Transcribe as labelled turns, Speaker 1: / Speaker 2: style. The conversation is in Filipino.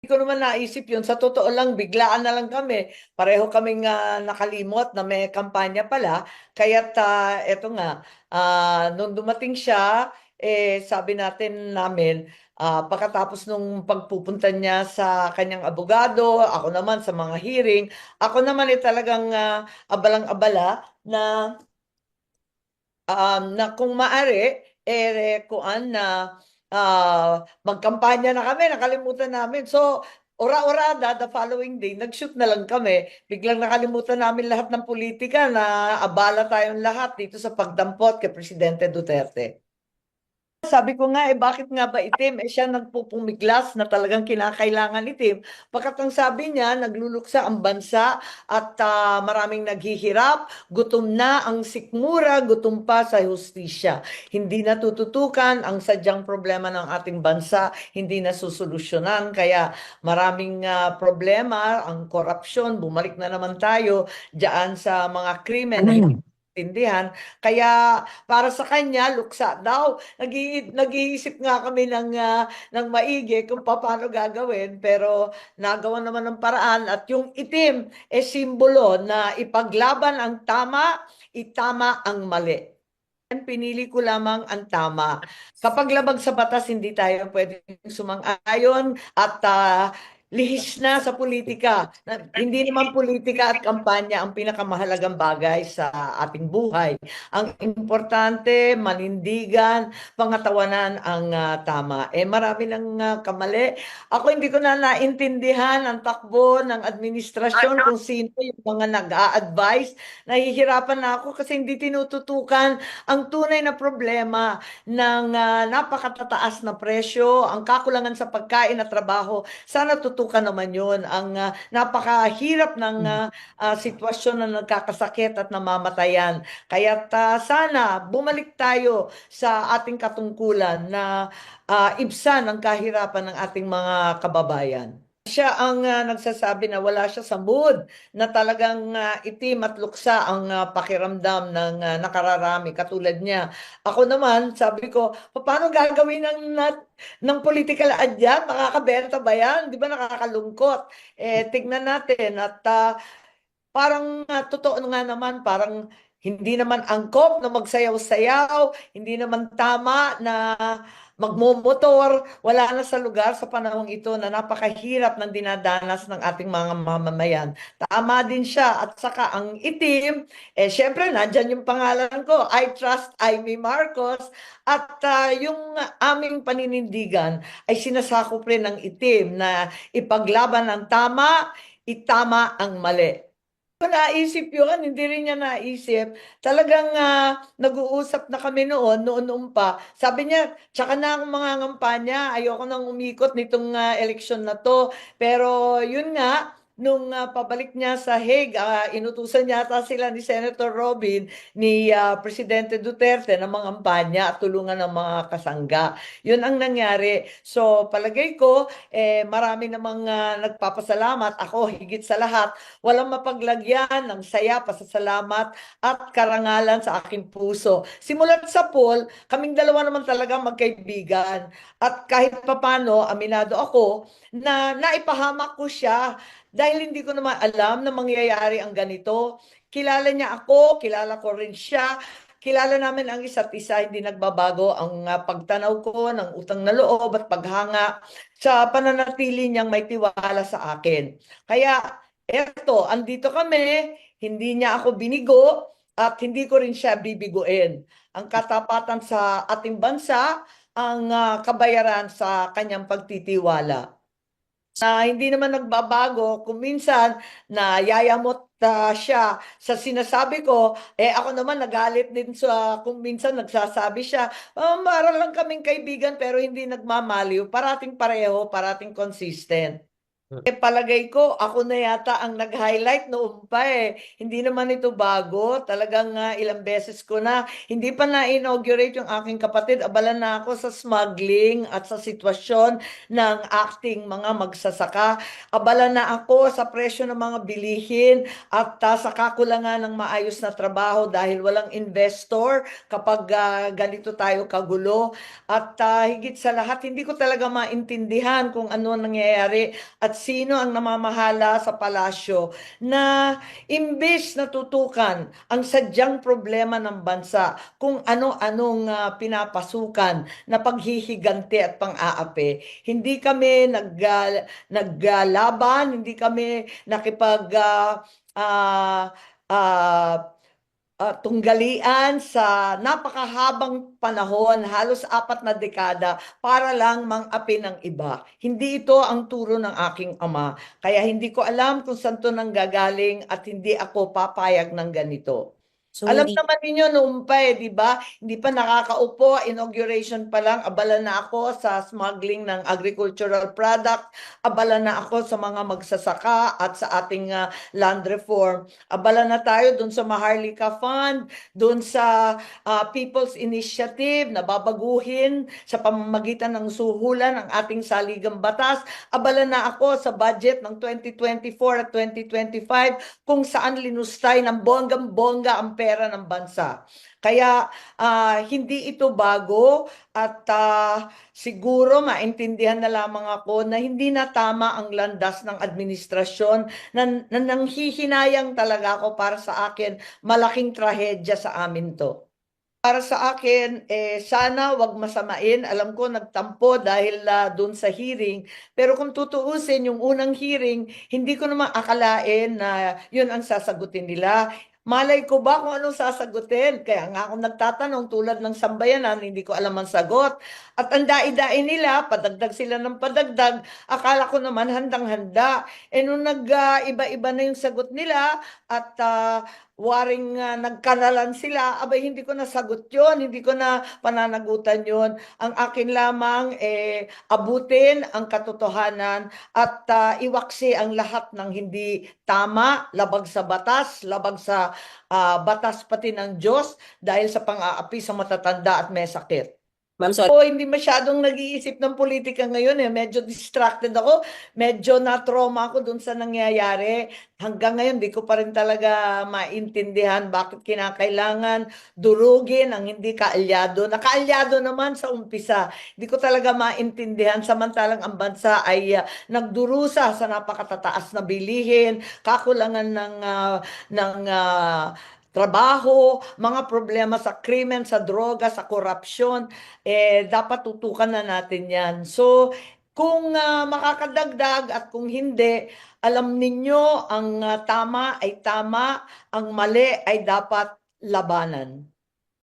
Speaker 1: ko naman naisip yun. Sa totoo lang, biglaan na lang kami. Pareho kaming nakalimot na may kampanya pala. Kaya't eto nga, nung dumating siya, sabi namin, pagkatapos nung pagpupunta niya sa kanyang abogado, ako naman sa mga hearing, ako naman talagang abalang-abala na kung maari, kuan na magkampanya na kami, nakalimutan namin. So, ora-orada, the following day, nag-shoot na lang kami. Biglang nakalimutan namin lahat ng politika na abala tayong lahat dito sa pagdampot kay Presidente Duterte. Sabi ko nga, bakit nga ba itim? Siya nagpupumiglas na talagang kinakailangan itim. Pagkat ang sabi niya, nagluluksa ang bansa at maraming naghihirap, gutom na ang sikmura, gutom pa sa hustisya. Hindi natututukan ang sadyang problema ng ating bansa, hindi nasusolusyonan. Kaya maraming problema, ang korupsyon, bumalik na naman tayo diyan sa mga krimen na hindi intindihan. Kaya para sa kanya, luksa daw. Nag-iisip nga kami ng maigi kung paano gagawin, pero nagawa naman ng paraan at yung itim simbolo na ipaglaban ang tama, itama ang mali. Pinili ko lamang ang tama. Kapag labag sa batas, hindi tayo pwedeng sumang-ayon at lihis na sa politika. Hindi naman politika at kampanya ang pinakamahalagang bagay sa ating buhay. Ang importante, manindigan, pangatawanan ang tama. Marami ng kamali. Ako hindi ko na naintindihan ang takbo ng administrasyon kung sino yung mga nag-a-advise. Nahihirapan na ako kasi hindi tinututukan ang tunay na problema ng napakatataas na presyo, ang kakulangan sa pagkain at trabaho. Sana tutukan naman yun. Ang napakahirap ng sitwasyon na nagkakasakit at namamatayan. Kaya sana bumalik tayo sa ating katungkulan na ibsan ang kahirapan ng ating mga kababayan. Siya ang nagsasabi na wala siya sa mood na talagang itim at luksa ang pakiramdam ng nakararami katulad niya. Ako naman, sabi ko, paano gagawin ng political ad yan? Makakabenta ba yan? Di ba nakakalungkot? Tignan natin at parang totoo nga naman, parang hindi naman angkop na magsayaw-sayaw, hindi naman tama na magmomotor, wala na sa lugar sa panahong ito na napakahirap ng dinadanas ng ating mga mamamayan. Tama din siya at saka ang itim, syempre nandyan yung pangalan ko, I trust Amy Marcos at yung aming paninindigan ay sinasakop rin ng itim na ipaglaban ng tama, itama ang mali. Ko naisip yun, hindi rin niya naisip. Talagang nag-uusap na kami noon pa. Sabi niya, tsaka na ang mga ngampanya, ayoko nang umikot nitong eleksyon na to. Pero yun nga, nung pabalik niya sa Hague, inutusan yata sila ni Senator Robin, ni Presidente Duterte na mangampanya at tulungan ng mga kasangga. Yun ang nangyari. So palagay ko, marami namang nagpapasalamat. Ako, higit sa lahat, walang mapaglagyan ng saya, pasasalamat at karangalan sa aking puso. Simulat sa poll, kaming dalawa naman talaga magkaibigan. At kahit papano, aminado ako na naipahamak ko siya dahil hindi ko naman alam na mangyayari ang ganito. Kilala niya ako, kilala ko rin siya. Kilala namin ang isa't isa, hindi nagbabago ang pagtanaw ko ng utang na loob at paghanga sa pananatili niyang may tiwala sa akin. Kaya eto, andito kami, hindi niya ako binigo at hindi ko rin siya bibiguin. Ang katapatan sa ating bansa, ang kabayaran sa kanyang pagtitiwala. Hindi naman nagbabago kung minsan na yayamot siya sa sinasabi ko, ako naman nagalit din sa kung minsan nagsasabi siya, para lang kaming kaibigan pero hindi nagmamaliw, parating pareho, parating consistent. Palagay ko, ako na yata ang nag-highlight noon pa eh. Hindi naman ito bago. Talagang ilang beses ko na. Hindi pa na-inaugurate yung aking kapatid. Abala na ako sa smuggling at sa sitwasyon ng acting mga magsasaka. Abala na ako sa presyo ng mga bilihin at sa kakulangan ng maayos na trabaho dahil walang investor kapag ganito tayo kagulo. At higit sa lahat, hindi ko talaga maintindihan kung ano ang nangyayari at sino ang namamahala sa palasyo na imbes na tutukan ang sadyang problema ng bansa kung ano-anong pinapasukan na paghihigante at pang-aapi. Hindi kami naglaban, hindi kami nakipag ah, ah, tunggalian sa napakahabang panahon, halos 4 na dekada, para lang mang-api ng iba. Hindi ito ang turo ng aking ama. Kaya hindi ko alam kung saan to nanggagaling at hindi ako papayag ng ganito.
Speaker 2: So
Speaker 1: Alam
Speaker 2: hindi
Speaker 1: naman ninyo noon pa eh, di ba? Hindi pa nakakaupo, inauguration pa lang, abala na ako sa smuggling ng agricultural product, abala na ako sa mga magsasaka at sa ating land reform. Abala na tayo dun sa Maharlika Fund, dun sa People's Initiative na babaguhin sa pamamagitan ng suhulan ng ating saligang batas. Abala na ako sa budget ng 2024 at 2025 kung saan linustay ng bonggang-bongga ang pera ng bansa. Kaya hindi ito bago at siguro maintindihan na lamang ako na hindi na tama ang landas ng administrasyon na nanghihinayang talaga ako. Para sa akin, malaking trahedya sa amin to. Para sa akin, sana wag masamain. Alam ko nagtampo dahil dun sa hearing. Pero kung tutuusin, yung unang hearing, hindi ko naman akalain na yun ang sasagutin nila. Malay ko ba kung anong sasagutin? Kaya nga ako nagtatanong tulad ng sambayanan, hindi ko alam ang sagot. At ang dai-dai nila, padagdag sila ng padagdag, akala ko naman handang-handa. Nung nag-iba-iba na yung sagot nila at waring nagkanalan sila, abay hindi ko nasagot yon, hindi ko na pananagutan yon. Ang akin lamang abutin ang katotohanan at iwaksi ang lahat ng hindi tama, labag sa batas, labag sa batas pati ng Diyos dahil sa pang-aapi sa matatanda at may sakit.
Speaker 2: ma'am, sorry.
Speaker 1: O hindi masyadong nag-iisip ng politika ngayon eh. Medyo distracted ako. Medyo na-trauma ako dun sa nangyayari. Hanggang ngayon, di ko pa rin talaga maintindihan bakit kinakailangan durugin ang hindi kaalyado. Nakaalyado naman sa umpisa. Di ko talaga maintindihan. Samantalang ang bansa ay nagdurusa sa napakatataas na bilihin, kakulangan ng trabaho, mga problema sa krimen, sa droga, sa korupsyon, dapat tutukan na natin yan. So, kung makakadagdag at kung hindi, alam ninyo ang tama ay tama, ang mali ay dapat labanan.